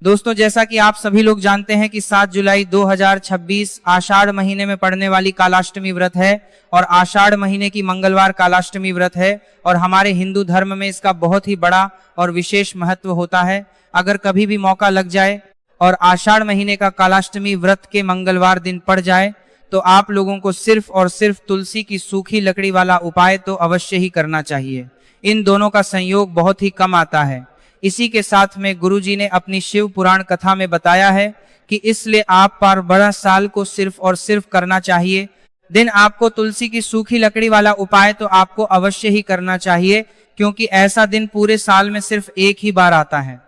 दोस्तों, जैसा कि आप सभी लोग जानते हैं कि 7 जुलाई 2026 आषाढ़ महीने में पड़ने वाली कालाष्टमी व्रत है और आषाढ़ महीने की मंगलवार कालाष्टमी व्रत है और हमारे हिंदू धर्म में इसका बहुत ही बड़ा और विशेष महत्व होता है। अगर कभी भी मौका लग जाए और आषाढ़ महीने का कालाष्टमी व्रत के मंगलवार दिन पड़ जाए तो आप लोगों को सिर्फ और सिर्फ तुलसी की सूखी लकड़ी वाला उपाय तो अवश्य ही करना चाहिए। इन दोनों का संयोग बहुत ही कम आता है। इसी के साथ में गुरुजी ने अपनी शिव पुराण कथा में बताया है कि इसलिए आप पर बड़ा साल को सिर्फ और सिर्फ करना चाहिए। दिन आपको तुलसी की सूखी लकड़ी वाला उपाय तो आपको अवश्य ही करना चाहिए, क्योंकि ऐसा दिन पूरे साल में सिर्फ एक ही बार आता है।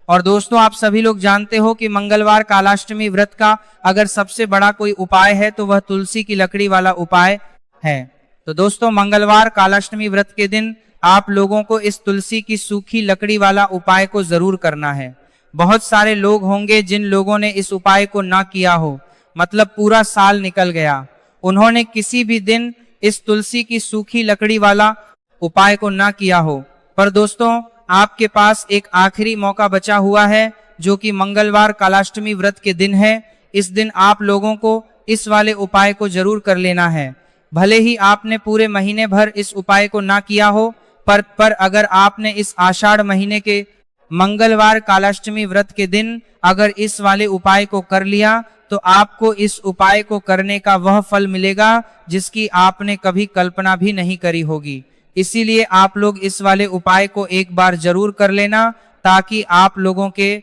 और दोस्तों, आप सभी लोग जानते हो कि मंगलवार कालाष्टमी व्रत का अगर सबसे बड़ा कोई उपाय है तो वह तुलसी की लकड़ी वाला उपाय है। तो दोस्तों, मंगलवार कालाष्टमी व्रत के दिन आप लोगों को इस तुलसी की सूखी लकड़ी वाला उपाय को जरूर करना है। बहुत सारे लोग होंगे जिन लोगों ने इस उपाय को ना किया हो, मतलब पूरा साल निकल गया, उन्होंने किसी भी दिन इस तुलसी की सूखी लकड़ी वाला उपाय को ना किया हो। पर दोस्तों, आपके पास एक आखिरी मौका बचा हुआ है, जो कि मंगलवार कालाष्टमी व्रत के दिन है। इस दिन आप लोगों को इस वाले उपाय को जरूर कर लेना है। भले ही आपने पूरे महीने भर इस उपाय को ना किया हो, पर अगर आपने इस आषाढ़ महीने के मंगलवार कालाष्टमी व्रत के दिन अगर इस वाले उपाय को कर लिया तो आपको इस उपाय को करने का वह फल मिलेगा जिसकी आपने कभी कल्पना भी नहीं करी होगी। इसीलिए आप लोग इस वाले उपाय को एक बार जरूर कर लेना, ताकि आप लोगों के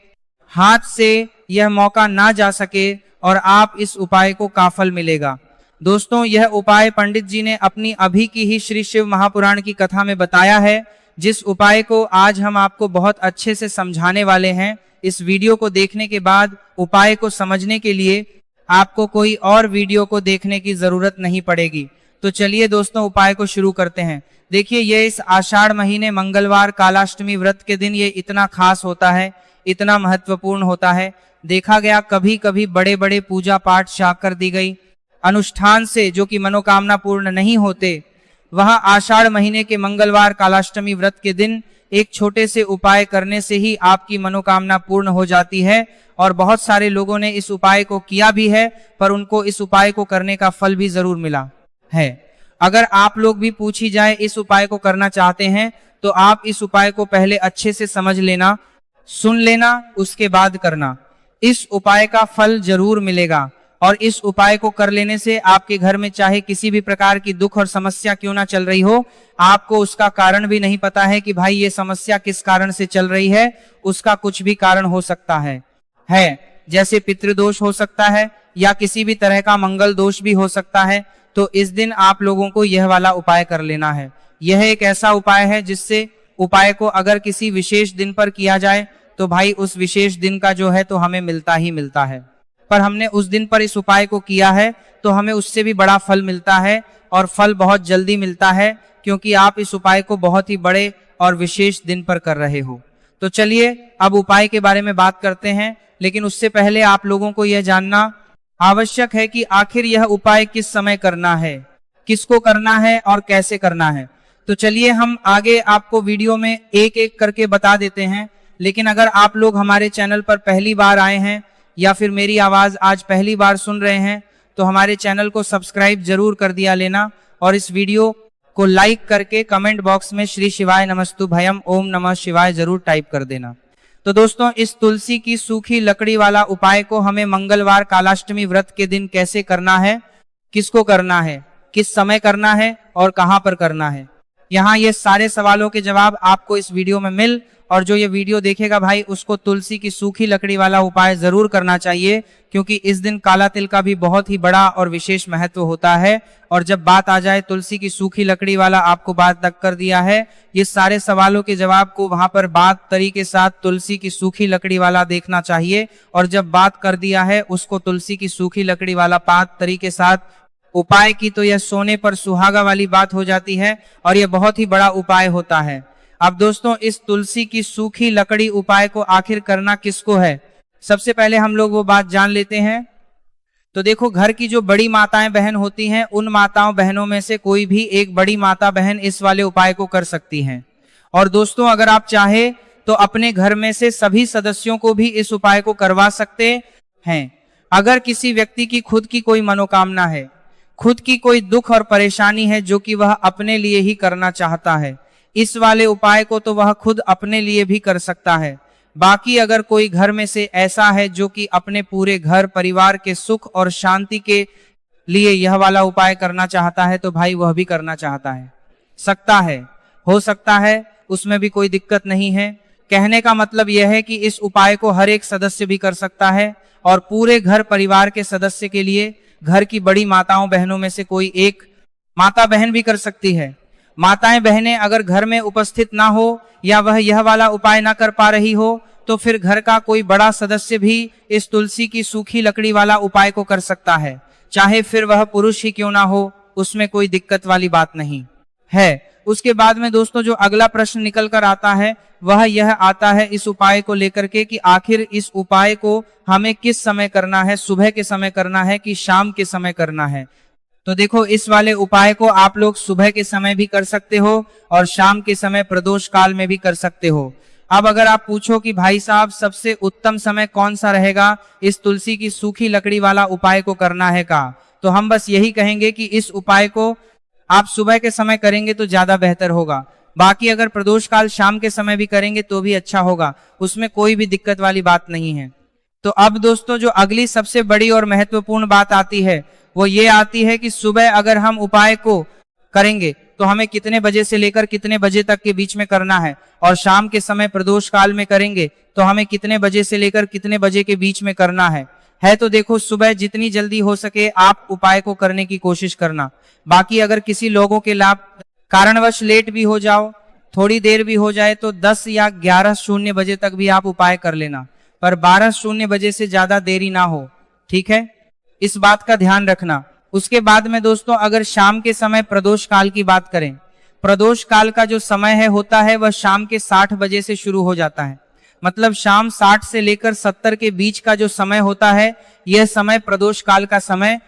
हाथ से यह मौका ना जा सके और आप इस उपाय को का फल मिलेगा। दोस्तों, यह उपाय पंडित जी ने अपनी अभी की ही श्री शिव महापुराण की कथा में बताया है, जिस उपाय को आज हम आपको बहुत अच्छे से समझाने वाले हैं। इस वीडियो को देखने के बाद उपाय को समझने के लिए आपको कोई और वीडियो को देखने की जरूरत नहीं पड़ेगी। तो चलिए दोस्तों, उपाय को शुरू करते हैं। देखिए, ये इस आषाढ़ महीने मंगलवार कालाष्टमी व्रत के दिन ये इतना खास होता है, इतना महत्वपूर्ण होता है। देखा गया कभी कभी बड़े बड़े पूजा पाठ शाकर दी गई अनुष्ठान से जो कि मनोकामना पूर्ण नहीं होते, वह आषाढ़ महीने के मंगलवार कालाष्टमी व्रत के दिन एक छोटे से उपाय करने से ही आपकी मनोकामना पूर्ण हो जाती है। और बहुत सारे लोगों ने इस उपाय को किया भी है, पर उनको इस उपाय को करने का फल भी जरूर मिला है। अगर आप लोग भी पूछी जाए इस उपाय को करना चाहते हैं तो आप इस उपाय को पहले अच्छे से समझ लेना, सुन लेना, उसके बाद करना। इस उपाय का फल जरूर मिलेगा और इस उपाय को कर लेने से आपके घर में चाहे किसी भी प्रकार की दुख और समस्या क्यों ना चल रही हो, आपको उसका कारण भी नहीं पता है कि भाई ये समस्या किस कारण से चल रही है, उसका कुछ भी कारण हो सकता है। जैसे पितृदोष हो सकता है या किसी भी तरह का मंगल दोष भी हो सकता है। तो इस दिन आप लोगों को यह वाला उपाय कर लेना है। यह एक ऐसा उपाय है जिससे उपाय को अगर किसी विशेष दिन पर किया जाए तो भाई उस विशेष दिन का जो है तो हमें मिलता ही मिलता है। पर हमने उस दिन पर इस उपाय को किया है तो हमें उससे भी बड़ा फल मिलता है और फल बहुत जल्दी मिलता है, क्योंकि आप इस उपाय को बहुत ही बड़े और विशेष दिन पर कर रहे हो। तो चलिए अब उपाय के बारे में बात करते हैं, लेकिन उससे पहले आप लोगों को यह जानना आवश्यक है कि आखिर यह उपाय किस समय करना है, किसको करना है और कैसे करना है। तो चलिए हम आगे आपको वीडियो में एक एक करके बता देते हैं। लेकिन अगर आप लोग हमारे चैनल पर पहली बार आए हैं या फिर मेरी आवाज आज पहली बार सुन रहे हैं तो हमारे चैनल को सब्सक्राइब जरूर कर दिया लेना और इस वीडियो को लाइक करके कमेंट बॉक्स में श्री शिवाय नमस्तुभयम ओम नमः शिवाय जरूर टाइप कर देना। तो दोस्तों, इस तुलसी की सूखी लकड़ी वाला उपाय को हमें मंगलवार कालाष्टमी व्रत के दिन कैसे करना है, किसको करना है, किस समय करना है और कहां पर करना है, यहाँ ये सारे सवालों के जवाब आपको इस वीडियो में मिल। और जो ये वीडियो देखेगा भाई उसको तुलसी की सूखी लकड़ी वाला उपाय जरूर करना चाहिए, क्योंकि इस दिन काला तिल का भी बहुत ही बड़ा और विशेष महत्व होता है। और जब बात आ जाए तुलसी की सूखी लकड़ी वाला, आपको बात तक कर दिया है, ये सारे सवालों के जवाब को वहां पर बात तरीके के साथ तुलसी की सूखी लकड़ी वाला देखना चाहिए। और जब बात कर दिया है उसको तुलसी की सूखी लकड़ी वाला बात तरीके के साथ उपाय की, तो यह सोने पर सुहागा वाली बात हो जाती है और यह बहुत ही बड़ा उपाय होता है। अब दोस्तों, इस तुलसी की सूखी लकड़ी उपाय को आखिर करना किसको है, सबसे पहले हम लोग वो बात जान लेते हैं। तो देखो, घर की जो बड़ी माताएं बहन होती हैं, उन माताओं बहनों में से कोई भी एक बड़ी माता बहन इस वाले उपाय को कर सकती हैं। और दोस्तों, अगर आप चाहे तो अपने घर में से सभी सदस्यों को भी इस उपाय को करवा सकते हैं। अगर किसी व्यक्ति की खुद की कोई मनोकामना है, खुद की कोई दुख और परेशानी है जो कि वह अपने लिए ही करना चाहता है, इस वाले उपाय को तो वह खुद अपने लिए भी कर सकता है। बाकी अगर कोई घर में से ऐसा है जो कि अपने पूरे घर परिवार के सुख और शांति के लिए यह वाला उपाय करना चाहता है, तो भाई वह भी करना चाहता है, सकता है, हो सकता है, उसमें भी कोई दिक्कत नहीं है। कहने का मतलब यह है कि इस उपाय को हर एक सदस्य भी कर सकता है और पूरे घर परिवार के सदस्य के लिए घर की बड़ी माताओं बहनों में से कोई एक माता बहन भी कर सकती है। माताएं बहनें अगर घर में उपस्थित ना हो या वह यह वाला उपाय ना कर पा रही हो, तो फिर घर का कोई बड़ा सदस्य भी इस तुलसी की सूखी लकड़ी वाला उपाय को कर सकता है, चाहे फिर वह पुरुष ही क्यों ना हो, उसमें कोई दिक्कत वाली बात नहीं है। उसके बाद में दोस्तों जो अगला प्रश्न निकल कर आता है वह यह आता है इस उपाय को लेकर के कि आखिर इस उपाय को हमें किस समय करना है, सुबह के समय करना है कि शाम के समय करना है। तो देखो, इस वाले उपाय को आप लोग सुबह के समय भी कर सकते हो और शाम के समय प्रदोष काल में भी कर सकते हो। अब अगर आप पूछो कि भाई साहब सबसे उत्तम समय कौन सा रहेगा इस तुलसी की सूखी लकड़ी वाला उपाय को करना है का, तो हम बस यही कहेंगे कि इस उपाय को आप सुबह के समय करेंगे तो ज्यादा बेहतर होगा। बाकी अगर प्रदोष काल शाम के समय भी करेंगे तो भी अच्छा होगा, उसमें कोई भी दिक्कत वाली बात नहीं है। तो अब दोस्तों जो अगली सबसे बड़ी और महत्वपूर्ण बात आती है वो ये आती है कि सुबह अगर हम उपाय को करेंगे तो हमें कितने बजे से लेकर कितने बजे तक के बीच में करना है, और शाम के समय प्रदोष काल में करेंगे तो हमें कितने बजे से लेकर कितने बजे के बीच में करना है। तो देखो, सुबह जितनी जल्दी हो सके आप उपाय को करने की कोशिश करना। बाकी अगर किसी लोगों के लाभ कारणवश लेट भी हो जाओ, थोड़ी देर भी हो जाए, तो 10 या 11:00 बजे तक भी आप उपाय कर लेना, पर 12:00 बजे से ज्यादा देरी ना हो, ठीक है, इस बात का ध्यान रखना। उसके बाद में दोस्तों अगर शाम के समय प्रदोष काल की बात करें, प्रदोष काल का जो समय है होता है वह शाम के 60 बजे से शुरू हो जाता है। मतलब शाम 60 से लेकर 70 के बीच का जो समय होता है यह समय प्रदोष काल का समय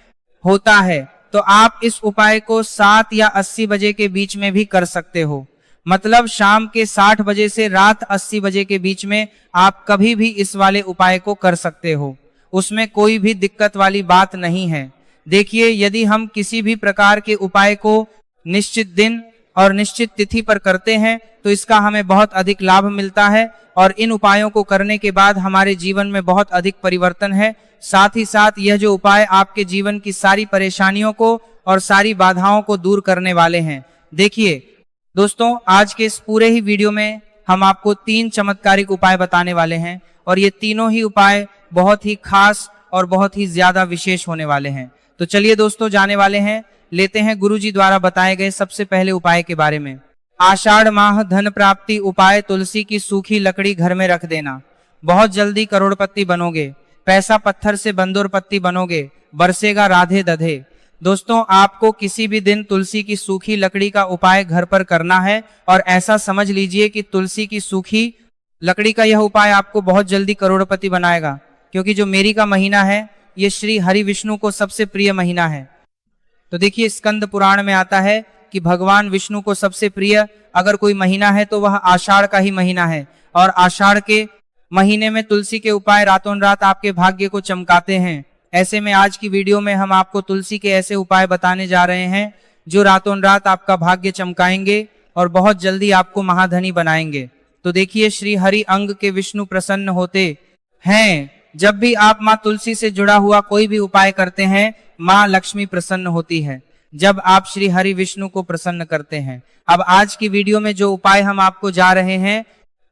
होता है। तो आप इस उपाय को 7 या 80 बजे के बीच में भी कर सकते हो। मतलब शाम के 60 बजे से रात 80 बजे के बीच में आप कभी भी इस वाले उपाय को कर सकते हो, उसमें कोई भी दिक्कत वाली बात नहीं है। देखिए, यदि हम किसी भी प्रकार के उपाय को निश्चित दिन और निश्चित तिथि पर करते हैं तो इसका हमें बहुत अधिक लाभ मिलता है और इन उपायों को करने के बाद हमारे जीवन में बहुत अधिक परिवर्तन है। साथ ही साथ यह जो उपाय आपके जीवन की सारी परेशानियों को और सारी बाधाओं को दूर करने वाले हैं। देखिए दोस्तों, आज के इस पूरे ही वीडियो में हम आपको 3 चमत्कारिक उपाय बताने वाले हैं और ये तीनों ही उपाय बहुत ही खास और बहुत ही ज्यादा विशेष होने वाले हैं। तो चलिए दोस्तों, जाने वाले हैं, लेते हैं गुरुजी द्वारा बताए गए सबसे पहले उपाय के बारे में। आषाढ़ माह धन प्राप्ति उपाय, तुलसी की सूखी लकड़ी घर में रख देना, बहुत जल्दी करोड़पति बनोगे, पैसा पत्थर से बंदोरपति बनोगे, बरसेगा राधे दधे। दोस्तों, आपको किसी भी दिन तुलसी की सूखी लकड़ी का उपाय घर पर करना है और ऐसा समझ लीजिए कि तुलसी की सूखी लकड़ी का यह उपाय आपको बहुत जल्दी करोड़पति बनाएगा, क्योंकि जो मेरी का महीना है ये श्री हरि विष्णु को सबसे प्रिय महीना है। तो देखिए, स्कंद पुराण में आता है कि भगवान विष्णु को सबसे प्रिय अगर कोई महीना है तो वह आषाढ़ का ही महीना है, और आषाढ़ के महीने में तुलसी के उपाय रातों रात आपके भाग्य को चमकाते हैं। ऐसे में आज की वीडियो में हम आपको तुलसी के ऐसे उपाय बताने जा रहे हैं जो रातों रात आपका भाग्य चमकाएंगे और बहुत जल्दी आपको महाधनी बनाएंगे। तो देखिए, श्री हरि अंग के विष्णु प्रसन्न होते हैं। जब भी आप माँ तुलसी से जुड़ा हुआ कोई भी उपाय करते हैं, माँ लक्ष्मी प्रसन्न होती है जब आप श्री हरि विष्णु को प्रसन्न करते हैं। अब आज की वीडियो में जो उपाय हम आपको जा रहे हैं,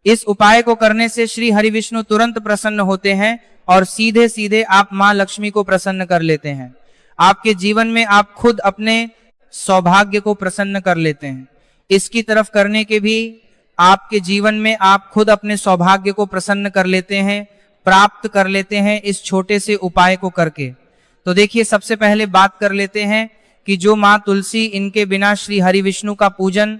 इस उपाय को करने से श्री हरि विष्णु तुरंत प्रसन्न होते हैं और सीधे सीधे आप माँ लक्ष्मी को प्रसन्न कर लेते हैं। आपके जीवन में आप खुद अपने सौभाग्य को प्रसन्न कर लेते हैं। इसकी तरफ करने के भी आपके जीवन में आप खुद अपने सौभाग्य को प्रसन्न कर लेते हैं, प्राप्त कर लेते हैं इस छोटे से उपाय को करके। तो देखिए, सबसे पहले बात कर लेते हैं कि जो माँ तुलसी, इनके बिना श्री हरि विष्णु का पूजन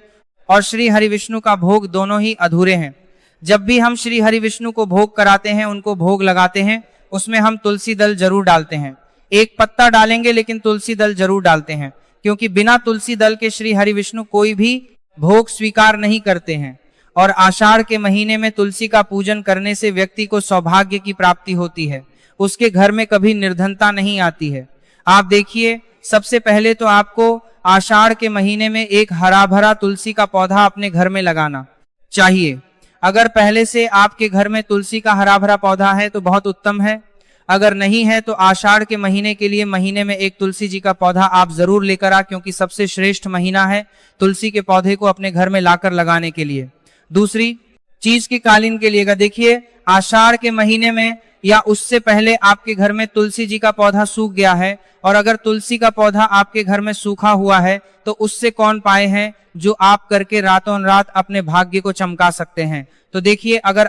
और श्री हरि विष्णु का भोग दोनों ही अधूरे हैं। जब भी हम श्री हरि विष्णु को भोग कराते हैं, उनको भोग लगाते हैं, उसमें हम तुलसी दल जरूर डालते हैं। एक पत्ता डालेंगे लेकिन तुलसी दल जरूर डालते हैं, क्योंकि बिना तुलसी दल के श्री हरि विष्णु कोई भी भोग स्वीकार नहीं करते हैं। और आषाढ़ के महीने में तुलसी का पूजन करने से व्यक्ति को सौभाग्य की प्राप्ति होती है, उसके घर में कभी निर्धनता नहीं आती है। आप देखिए, सबसे पहले तो आपको आषाढ़ के महीने में एक हरा भरा तुलसी का पौधा अपने घर में लगाना चाहिए। अगर पहले से आपके घर में तुलसी का हरा भरा पौधा है तो बहुत उत्तम है, अगर नहीं है तो आषाढ़ के महीने के लिए महीने में एक तुलसी जी का पौधा आप जरूर लेकर आ, क्योंकि सबसे श्रेष्ठ महीना है तुलसी के पौधे को अपने घर में लाकर लगाने के लिए। दूसरी चीज की कालीन के लिए देखिए, आषाढ़ के महीने में या उससे पहले आपके घर में तुलसी जी का पौधा सूख गया है, और अगर तुलसी का पौधा आपके घर में सूखा हुआ है तो उससे कौन पाए हैं जो आप करके रातों रात अपने भाग्य को चमका सकते हैं। तो देखिए, अगर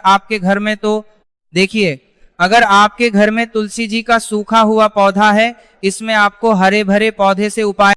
आपके घर में तुलसी जी का सूखा हुआ पौधा है, इसमें आपको हरे भरे पौधे से उपाय